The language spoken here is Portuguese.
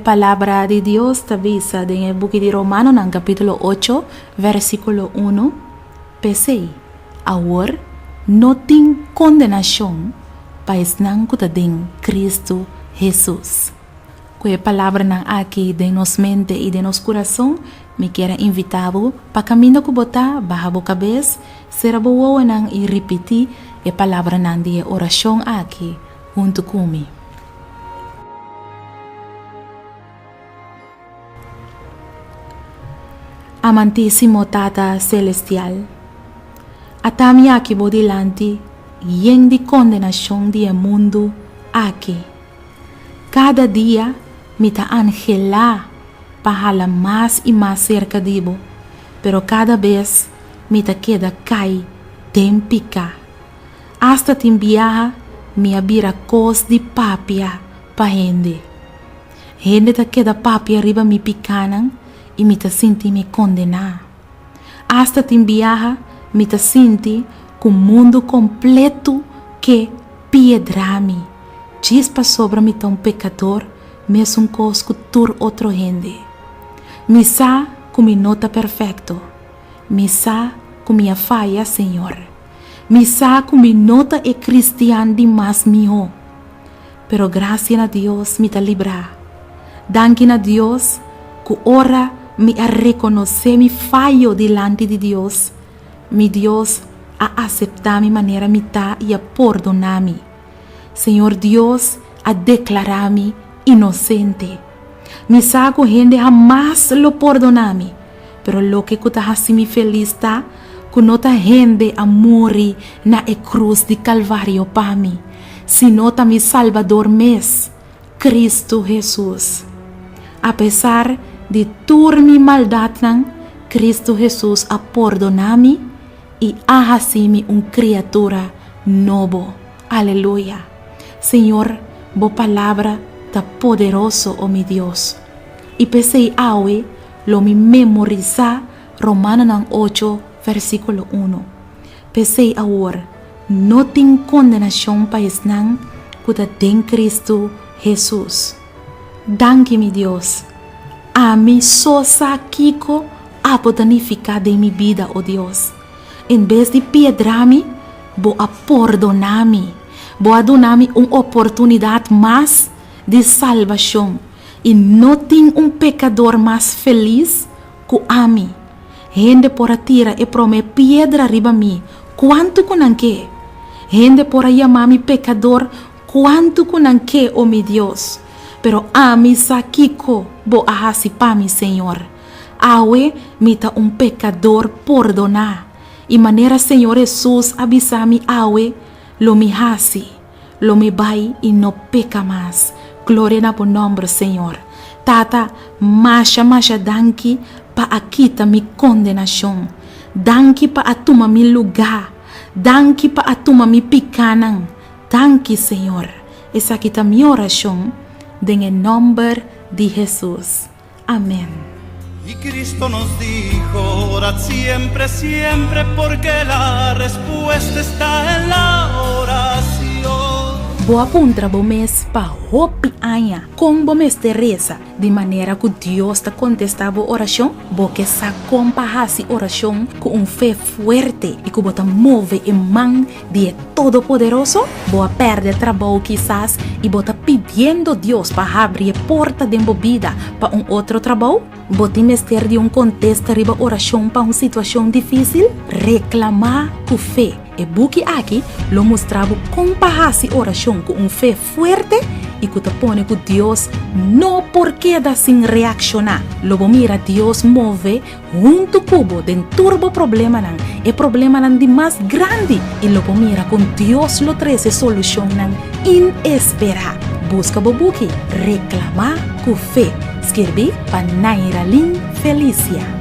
Palabra de Dios está vista en el book de Romanos, en capítulo 8, versículo 1. Pesei, ahora no tem kondenashon, pois não tem Kristu Hesus. Com a palavra aqui de nos mente e de nos coração, me quero invitar para caminhar com botar baha kabes, será boa nang e ripití a palavra de Orashon aqui junto comigo. Amantíssimo Tata Celestial, atami aqui bodilante, yen de kondenashon de mundo aqui. Cada dia me ta angela para mais e mais cerca de bo, pero cada vez me ta queda cai tem pica. Hasta te enviar me abira cos de papia pa Hende. Hende ta queda papia riba mi picanan e me ta sinti me condenar. Hasta te enviar me ta sinti com o mundo completo que piedrami. Chispa sobre me tão pecador, mesmo cosco tur outro Hende. Me sa com me nota perfeito. Me sa com minha falha, Senhor. Me sa com me nota e cristiano demais mio. Pero graças a Deus me ta librar. Danke a Deus que ora me a reconhecer me falho delante de Deus. Me Deus a aceitar minha maneira me tá e a perdonar-me. Senhor Deus a declarar-me inocente. Me saco gente jamás lo perdonar-me. Pero lo que está assim feliz tá, que nota gente a morrer na cruz de Calvário para mim. Se nota mi Salvador mes, Kristu Hesus. Apesar de toda mi maldade, Kristu Hesus a perdonar-me e a assim criatura novo. Aleluia. Senhor, bo palavra ta poderoso, oh mi Deus. E Pesei awe lo mi memoriza Romanos 8, versículo 1. Pesei awor, no tem kondenashon paes nang kuta den Kristu Hesus. Danke mi Deus. A mi sosa kiko a botanificar de mi vida, oh Deus. Em vez de piedrami, bo a perdonar-me. Bo a donar-me uma oportunidade mais de salvação. E não tem pecador mais feliz que a mim. Hende por a tira e promé piedra riba mi. Quanto kunanke? Hende por a chamar-me pecador. Quanto kunanke, oh meu Deus. Pero a mim sakiko bo a hasipa-me, Senhor. Awe me ta pecador perdonar. E maneira Senhor Jesus avisar-me awe. Lo me hasi, lo me vai e não peca mais. Glória na bom nome, Senhor. Tata, masha danke pa akita mi kondenashon. Danke pa atuma mi lugar. Danke pa atuma mi picanan. Danke, Senhor. Essa aqui tá minha oração, em nome de Jesus. Amém. Y Cristo nos dijo, orad siempre, siempre, porque la respuesta está en la oración. Boa puntra bo mes pa hopi anya, com bo mes de reza, de maneira que Deus te contestava oração, bo que sa compahasi oração com fé fuerte e que bota move em mão de Todo-Poderoso, boa perde trabalho quizás e bota pedindo Deus para abrir a porta de vida para outro trabalho, bota mester de contexto riba oração para situação difícil, reclamar com fé. E buki aqui lo mostrava compahasi oração com fé forte e que te pone que Deus não porque da sin reaccionar. Logo mira Deus move junto cubo den turbo problema nan e problema nan de mais grande e logo mira com Deus lo treze solução nan inesperada. Busca bobuki reclamar com fé. Escrevi para Naira Lin Felicia.